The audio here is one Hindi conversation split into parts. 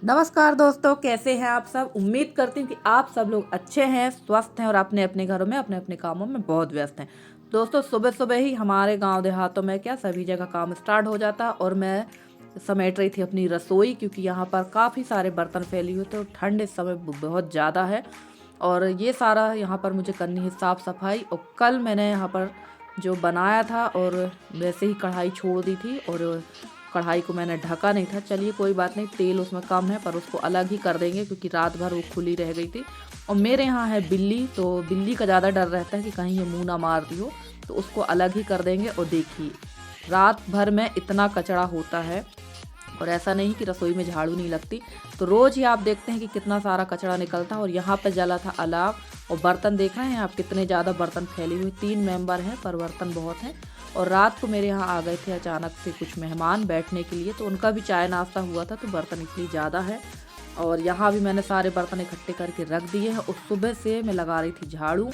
नमस्कार दोस्तों, कैसे हैं आप सब। उम्मीद करती हूँ कि आप सब लोग अच्छे हैं, स्वस्थ हैं और अपने अपने घरों में अपने अपने कामों में बहुत व्यस्त हैं। दोस्तों, सुबह सुबह ही हमारे गांव देहातों में क्या सभी जगह काम स्टार्ट हो जाता और मैं समेट रही थी अपनी रसोई, क्योंकि यहाँ पर काफ़ी सारे बर्तन फैले हुए थे और ठंड इस समय बहुत ज़्यादा है। और ये सारा यहाँ पर मुझे करनी है साफ़ सफाई। और कल मैंने यहाँ पर जो बनाया था और वैसे ही कढ़ाई छोड़ दी थी और कढ़ाई को मैंने ढका नहीं था। चलिए कोई बात नहीं, तेल उसमें कम है पर उसको अलग ही कर देंगे, क्योंकि रात भर वो खुली रह गई थी। और मेरे यहाँ है बिल्ली, तो बिल्ली का ज़्यादा डर रहता है कि कहीं ये मुंह ना मार दी हो, तो उसको अलग ही कर देंगे। और देखिए रात भर में इतना कचरा होता है, और ऐसा नहीं कि रसोई में झाड़ू नहीं लगती, तो रोज़ ही आप देखते हैं कि कितना सारा कचरा निकलता है। और यहाँ पर जला था अलाव, और बर्तन देख रहे हैं आप कितने ज़्यादा बर्तन फैले हुए। 3 मेंबर हैं पर बर्तन बहुत हैं। और रात को मेरे यहाँ आ गए थे अचानक से कुछ मेहमान बैठने के लिए, तो उनका भी चाय नाश्ता हुआ था, तो बर्तन इसलिए ज़्यादा है। और यहाँ भी मैंने सारे बर्तन इकट्ठे करके रख दिए हैं। और सुबह से मैं लगा रही थी झाड़ू,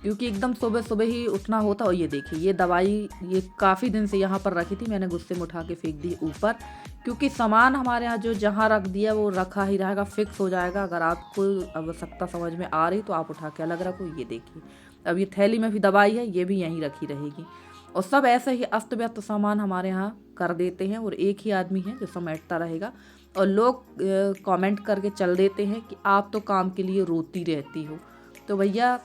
क्योंकि एकदम सुबह सुबह ही उठना होता। और ये देखिए ये दवाई ये काफ़ी दिन से यहाँ पर रखी थी, मैंने गुस्से में उठा के फेंक दी ऊपर, क्योंकि सामान हमारे यहाँ जो जहाँ रख दिया वो रखा ही रहेगा, फिक्स हो जाएगा। अगर आपको आवश्यकता समझ में आ रही तो आप उठा के अलग रखो। ये देखिए अब ये थैली में भी दवाई है, ये भी यहीं रखी रहेगी। और सब ऐसे ही अस्त व्यस्त सामान हमारे यहाँ कर देते हैं, और एक ही आदमी है जो समेटता रहेगा। और लोग कमेंट करके चल देते हैं कि आप तो काम के लिए रोती रहती हो। तो भैया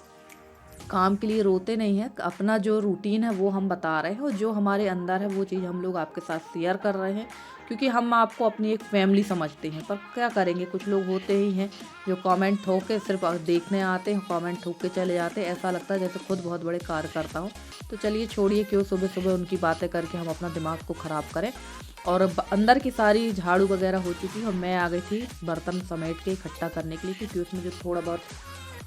काम के लिए रोते नहीं हैं, अपना जो रूटीन है वो हम बता रहे हैं, और जो हमारे अंदर है वो चीज़ हम लोग आपके साथ शेयर कर रहे हैं, क्योंकि हम आपको अपनी एक फैमिली समझते हैं। पर क्या करेंगे, कुछ लोग होते ही हैं जो कमेंट ठोक के सिर्फ देखने आते हैं, कमेंट ठोक के चले जाते हैं। ऐसा लगता है जैसे खुद बहुत बड़े कार्य करता हूँ। तो चलिए छोड़िए, क्यों सुबह सुबह उनकी बातें करके हम अपना दिमाग को ख़राब करें। और अंदर की सारी झाड़ू वगैरह हो चुकी, और मैं आ गई थी बर्तन समेट के इकट्ठा करने के लिए, क्योंकि उसमें जो थोड़ा बहुत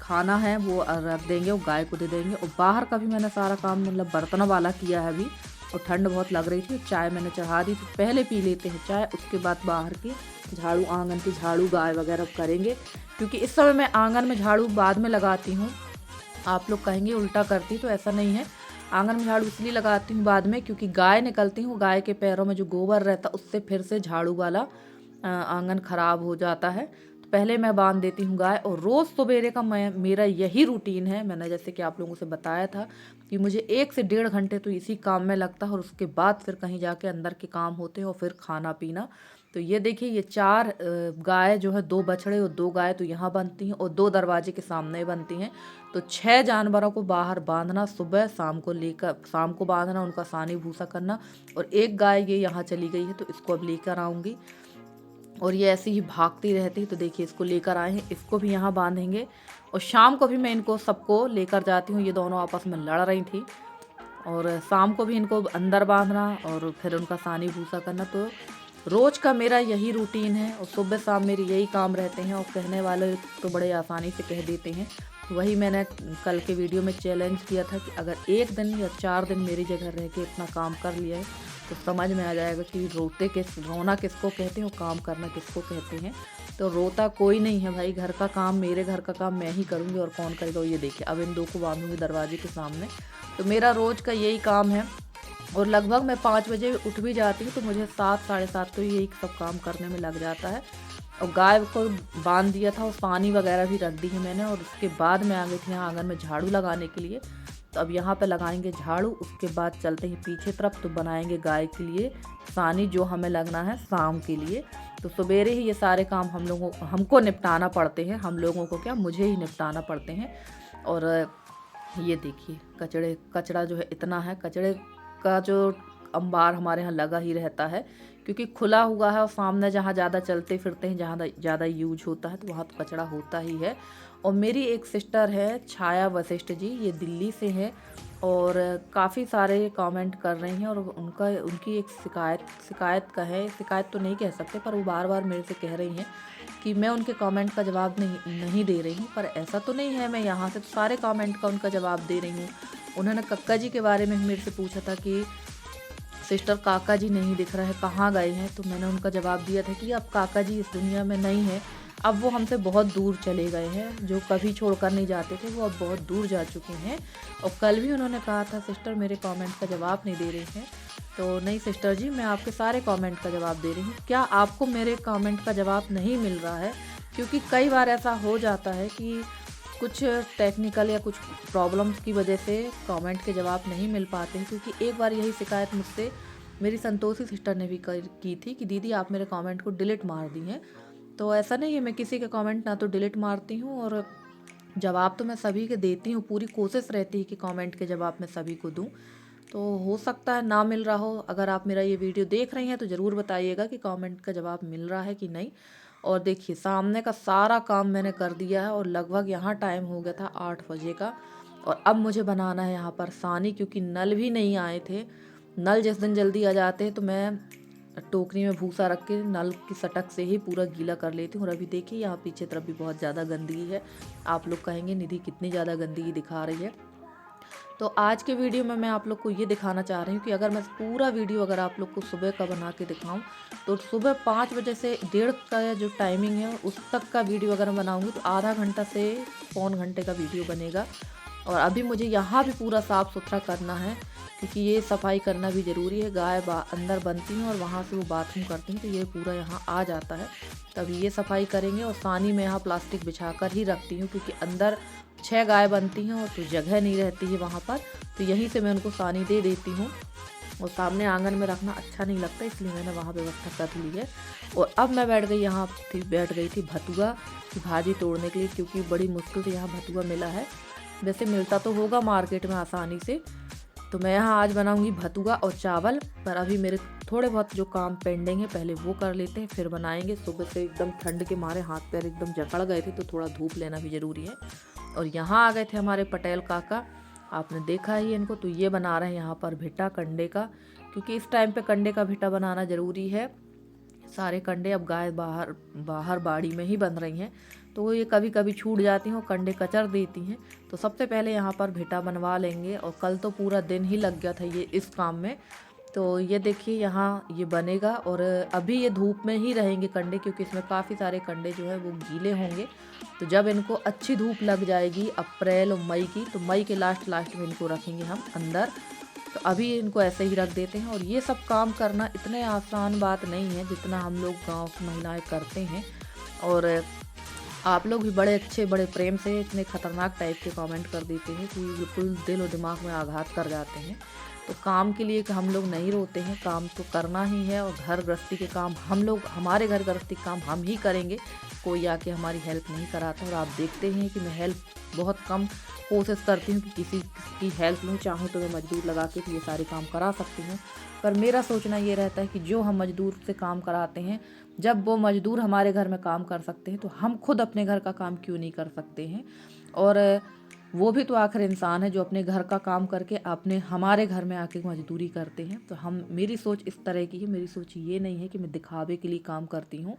खाना है वो रख देंगे और गाय को दे देंगे। और बाहर का भी मैंने सारा काम मतलब बर्तनों वाला किया है अभी। और ठंड बहुत लग रही थी, चाय मैंने चढ़ा दी थी। पहले पी लेते हैं चाय, उसके बाद बाहर की झाड़ू, आंगन की झाड़ू, गाय वगैरह करेंगे, क्योंकि इस समय मैं आंगन में झाड़ू बाद में लगाती हूँ। आप लोग कहेंगे उल्टा करती, तो ऐसा नहीं है। आंगन में झाड़ू इसलिए लगाती हूँ बाद में, क्योंकि गाय निकलती हूँ, गाय के पैरों में जो गोबर रहता उससे फिर से झाड़ू वाला आंगन खराब हो जाता है। तो पहले मैं बांध देती हूँ गाय। और रोज़ सवेरे का मेरा यही रूटीन है। मैंने जैसे कि आप लोगों से बताया था कि मुझे 1 से 1.5 घंटे तो इसी काम में लगता है, और उसके बाद फिर कहीं जाके अंदर के काम होते हैं और फिर खाना पीना। तो ये देखिए ये 4 गाय जो है, 2 बछड़े और 2 गाय तो यहाँ बनती हैं, और 2 दरवाजे के सामने बनती हैं। तो 6 जानवरों को बाहर बांधना, सुबह शाम को लेकर, शाम को बांधना, उनका सानी भूसा करना। और एक गाय ये यहाँ चली गई है, तो इसको अब लेकर आऊँगी। और ये ऐसी ही भागती रहती, तो देखिए इसको लेकर आए हैं, इसको भी यहाँ बांधेंगे। और शाम को भी मैं इनको सबको लेकर जाती हूँ। ये दोनों आपस में लड़ रही थी, और शाम को भी इनको अंदर बांधना और फिर उनका सानी भूसा करना। तो रोज़ का मेरा यही रूटीन है, और सुबह शाम मेरे यही काम रहते हैं। और कहने वाले तो बड़े आसानी से कह देते हैं। वही मैंने कल के वीडियो में चैलेंज किया था कि अगर 1 दिन या 4 दिन मेरी जगह रह के इतना काम कर लिया है, तो समझ में आ जाएगा कि रोना किसको कहते हैं और काम करना किसको कहते हैं। तो रोता कोई नहीं है भाई, घर का काम, मेरे घर का काम मैं ही करूँगी, और कौन करेगा। ये देखिए अब इन 2 को बांधूंगी दरवाजे के सामने। तो मेरा रोज़ का यही काम है। और लगभग मैं 5 बजे उठ भी जाती हूँ, तो मुझे 7 साढ़े 7 तो यही सब काम करने में लग जाता है। और गाय को बांध दिया था, और पानी वगैरह भी रख दी है मैंने। और उसके बाद मैं आ गई थी यहाँ आंगन में झाड़ू लगाने के लिए। तो अब यहाँ पे लगाएंगे झाड़ू, उसके बाद चलते हैं पीछे तरफ, तो बनाएंगे गाय के लिए सानी, जो हमें लगना है शाम के लिए। तो सवेरे ही ये सारे काम हमको निपटाना पड़ते हैं। हम लोगों को क्या, मुझे ही निपटाना पड़ते हैं। और ये देखिए कचड़ा जो है इतना है, कचड़े का जो अंबार हमारे यहाँ लगा ही रहता है, क्योंकि खुला हुआ है। और सामने जहाँ ज़्यादा चलते फिरते हैं, जहाँ ज़्यादा यूज होता है, तो वहाँ तो कचरा होता ही है। और मेरी एक सिस्टर है छाया वशिष्ठ जी, ये दिल्ली से है, और काफ़ी सारे कमेंट कर रही हैं। और उनकी एक शिकायत तो नहीं कह सकते, पर वो बार बार मेरे से कह रही हैं कि मैं उनके कमेंट का जवाब नहीं दे रही हूँ। पर ऐसा तो नहीं है, मैं यहाँ से तो सारे कमेंट का उनका जवाब दे रही हूँ। उन्होंने कक्का जी के बारे में मेरे से पूछा था कि सिस्टर काका जी नहीं दिख रहा है, कहाँ गए हैं। तो मैंने उनका जवाब दिया था कि अब काका जी इस दुनिया में नहीं है, अब वो हमसे बहुत दूर चले गए हैं। जो कभी छोड़कर नहीं जाते थे वो अब बहुत दूर जा चुके हैं। और कल भी उन्होंने कहा था सिस्टर मेरे कमेंट का जवाब नहीं दे रही हैं। तो नहीं सिस्टर जी, मैं आपके सारे कमेंट का जवाब दे रही हूँ। क्या आपको मेरे कमेंट का जवाब नहीं मिल रहा है? क्योंकि कई बार ऐसा हो जाता है कि कुछ टेक्निकल या कुछ प्रॉब्लम्स की वजह से कमेंट के जवाब नहीं मिल पाते हैं। क्योंकि एक बार यही शिकायत मुझसे मेरी संतोषी सिस्टर ने भी की थी कि दीदी आप मेरे कमेंट को डिलीट मार दी हैं। तो ऐसा नहीं है, मैं किसी के कमेंट ना तो डिलीट मारती हूँ और जवाब तो मैं सभी के देती हूँ। पूरी कोशिश रहती है कि कमेंट के जवाब मैं सभी को दूँ। तो हो सकता है ना मिल रहा हो। अगर आप मेरा ये वीडियो देख रही हैं तो ज़रूर बताइएगा कि कमेंट का जवाब मिल रहा है कि नहीं। और देखिए सामने का सारा काम मैंने कर दिया है और लगभग यहाँ टाइम हो गया था 8 बजे का। और अब मुझे बनाना है यहाँ पर सानी, क्योंकि नल भी नहीं आए थे। नल जिस दिन जल्दी आ जाते तो मैं टोकरी में भूसा रख के नल की सटक से ही पूरा गीला कर लेती हूँ। और अभी देखिए यहाँ पीछे तरफ भी बहुत ज़्यादा गंदगी है। आप लोग कहेंगे निधि कितनी ज़्यादा गंदगी दिखा रही है। तो आज के वीडियो में मैं आप लोग को ये दिखाना चाह रही हूँ कि अगर मैं पूरा वीडियो अगर आप लोग को सुबह का बना के दिखाऊं तो सुबह 5 बजे से 1:30 का जो टाइमिंग है उस तक का वीडियो अगर मैं बनाऊंगी तो आधा घंटा से पौन घंटे का वीडियो बनेगा। और अभी मुझे यहाँ भी पूरा साफ़ सुथरा करना है, क्योंकि ये सफाई करना भी ज़रूरी है। गाय अंदर बनती हैं और वहाँ से वो बाथरूम करती हैं, तो ये पूरा यहाँ आ जाता है। तभी ये सफाई करेंगे। और सानी में यहाँ प्लास्टिक बिछा कर ही रखती हूँ, क्योंकि अंदर 6 गाय बनती हैं और तो जगह नहीं रहती है वहाँ पर, तो यहीं से मैं उनको सानी दे देती हूँ। और सामने आंगन में रखना अच्छा नहीं लगता, इसलिए मैंने वहाँ व्यवस्था कर ली है। और अब मैं बैठ गई थी भतुआ की भाजी तोड़ने के लिए, क्योंकि बड़ी मुश्किल से यहाँ भतुआ मिला है। वैसे मिलता तो होगा मार्केट में आसानी से। तो मैं यहाँ आज बनाऊंगी भतुआ और चावल। पर अभी मेरे थोड़े बहुत जो काम पेंडिंग है पहले वो कर लेते हैं, फिर बनाएंगे। सुबह से एकदम ठंड के मारे हाथ पैर एकदम जकड़ गए थे, तो थोड़ा धूप लेना भी ज़रूरी है। और यहाँ आ गए थे हमारे पटेल काका, आपने देखा ही इनको। तो ये बना रहे हैं यहाँ पर भिट्टा कंडे का, क्योंकि इस टाइम पे कंडे का भिट्टा बनाना ज़रूरी है। सारे कंडे अब गाय बाहर बाड़ी में ही बन रही हैं, तो ये कभी कभी छूट जाती हैं और कंडे कचर देती हैं। तो सबसे पहले यहाँ पर भिट्टा बनवा लेंगे। और कल तो पूरा दिन ही लग गया था ये इस काम में। तो ये देखिए यहाँ ये बनेगा। और अभी ये धूप में ही रहेंगे कंडे, क्योंकि इसमें काफ़ी सारे कंडे जो है वो गीले होंगे। तो जब इनको अच्छी धूप लग जाएगी अप्रैल और मई की, तो मई के लास्ट में इनको रखेंगे हम अंदर। तो अभी इनको ऐसे ही रख देते हैं। और ये सब काम करना इतने आसान बात नहीं है जितना हम लोग गांव की महिलाएं करते हैं। और आप लोग भी बड़े अच्छे बड़े प्रेम से इतने खतरनाक टाइप के कमेंट कर देते हैं कि बिल्कुल दिल और दिमाग में आघात कर जाते हैं। तो काम के लिए हम लोग नहीं रोते हैं, काम तो करना ही है। और घर गृहस्थी के काम हमारे घर गृहस्थी के काम हम ही करेंगे, कोई आके हमारी हेल्प नहीं कराता। और आप देखते हैं कि मैं हेल्प बहुत कम कोशिश करती हूँ कि किसी की हेल्प लूँ। चाहूँ तो मैं मजदूर लगा के ये सारे काम करा सकती हूँ, पर मेरा सोचना ये रहता है कि जो हम मजदूर से काम कराते हैं, जब वो मजदूर हमारे घर में काम कर सकते हैं तो हम खुद अपने घर का काम क्यों नहीं कर सकते हैं। और वो भी तो आखिर इंसान है जो अपने घर का काम करके हमारे घर में आके मजदूरी करते हैं। तो मेरी सोच इस तरह की है। मेरी सोच ये नहीं है कि मैं दिखावे के लिए काम करती हूँ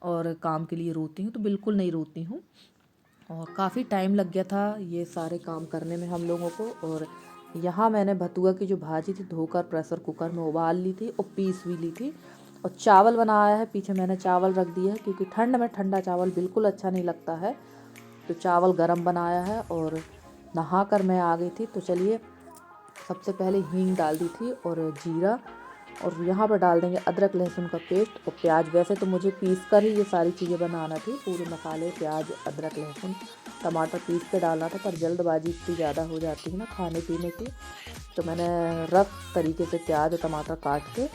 और काम के लिए रोती हूँ, तो बिल्कुल नहीं रोती हूँ। और काफ़ी टाइम लग गया था ये सारे काम करने में हम लोगों को। और यहाँ मैंने भतुआ की जो भाजी थी धोकर प्रेशर कुकर में उबाल ली थी और पीस भी ली थी। और चावल बनाया है, पीछे मैंने चावल रख दिया है, क्योंकि ठंड में ठंडा चावल बिल्कुल अच्छा नहीं लगता है। तो चावल गरम बनाया है। और नहा कर मैं आ गई थी। तो चलिए सबसे पहले हींग डाल दी थी और जीरा। और यहाँ पर डाल देंगे अदरक लहसुन का पेस्ट और प्याज। वैसे तो मुझे पीस कर ही ये सारी चीज़ें बनाना थी, पूरे मसाले प्याज अदरक लहसुन टमाटर पीस के डालना था, पर जल्दबाजी इतनी ज़्यादा हो जाती है ना खाने पीने की। तो मैंने रफ तरीके से प्याज और टमाटर काट के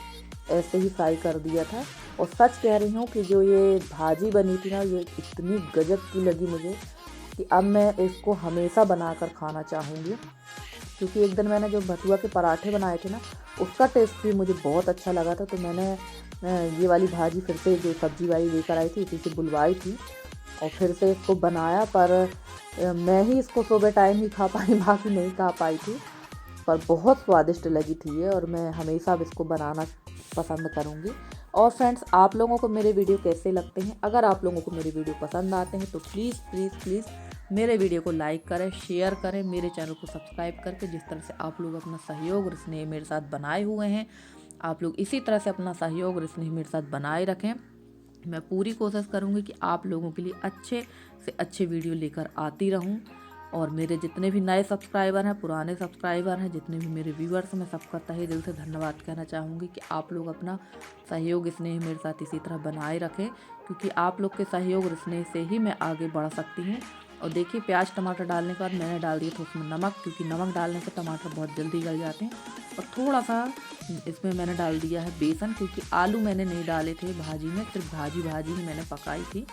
ऐसे ही फ्राई कर दिया था। और सच कह रही हूँ कि जो ये भाजी बनी थी ना, ये इतनी गजब की लगी मुझे कि अब मैं इसको हमेशा बनाकर खाना चाहूँगी। क्योंकि एक दिन मैंने जो भतुआ के पराठे बनाए थे ना, उसका टेस्ट भी मुझे बहुत अच्छा लगा था। तो मैंने ये वाली भाजी फिर से जो सब्जी वाली लेकर आई थी उसी से बुलवाई थी और फिर से इसको बनाया। पर मैं ही इसको सुबह टाइम ही खा पाई, बाकी नहीं खा पाई थी। पर बहुत स्वादिष्ट लगी थी ये, और मैं हमेशा इसको बनाना पसंद करूँगी। और फ्रेंड्स, आप लोगों को मेरे वीडियो कैसे लगते हैं? अगर आप लोगों को मेरे वीडियो पसंद आते हैं तो प्लीज़ प्लीज़ प्लीज़ मेरे वीडियो को लाइक करें, शेयर करें, मेरे चैनल को सब्सक्राइब करके। जिस तरह से आप लोग अपना सहयोग और स्नेह मेरे साथ बनाए हुए हैं, आप लोग इसी तरह से अपना सहयोग और स्नेह मेरे साथ बनाए रखें। मैं पूरी कोशिश करूँगी कि आप लोगों के लिए अच्छे से अच्छे वीडियो लेकर आती रहूँ। और मेरे जितने भी नए सब्सक्राइबर हैं, पुराने सब्सक्राइबर हैं, जितने भी मेरे व्यूअर्स, मैं सबका तहे दिल से धन्यवाद कहना चाहूँगी कि आप लोग अपना सहयोग स्नेह मेरे साथ इसी तरह बनाए रखें, क्योंकि आप लोग के सहयोग और स्नेह से ही मैं आगे बढ़ सकती हूँ। और देखिए प्याज टमाटर डालने के बाद मैंने डाल दिया था उसमें नमक, क्योंकि नमक डालने से टमाटर बहुत जल्दी गल जाते हैं। और थोड़ा सा इसमें मैंने डाल दिया है बेसन, क्योंकि आलू मैंने नहीं डाले थे भाजी में, सिर्फ भाजी ही मैंने पकाई थी।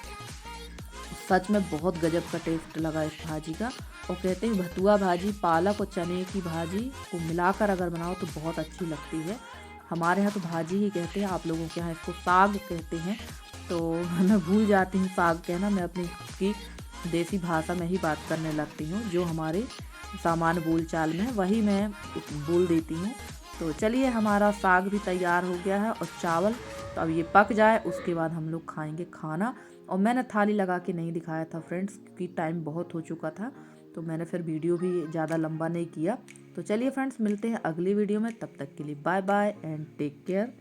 सच में बहुत गजब का टेस्ट लगा इस भाजी का। और कहते हैं भतुआ भाजी पालक और चने की भाजी को मिलाकर अगर बनाओ तो बहुत अच्छी लगती है। हमारे यहाँ तो भाजी ही कहते हैं, आप लोगों के यहाँ इसको साग कहते हैं। तो मैं भूल जाती हूँ साग कहना, मैं अपनी की देसी भाषा में ही बात करने लगती हूँ, जो हमारे सामान्य बोलचाल में है वही मैं बोल देती हूँ। तो चलिए हमारा साग भी तैयार हो गया है और चावल, तो अब ये पक जाए उसके बाद हम लोग खाएंगे खाना। और मैंने थाली लगा के नहीं दिखाया था फ्रेंड्स, क्योंकि टाइम बहुत हो चुका था, तो मैंने फिर वीडियो भी ज़्यादा लंबा नहीं किया। तो चलिए फ्रेंड्स मिलते हैं अगली वीडियो में, तब तक के लिए bye bye and take care.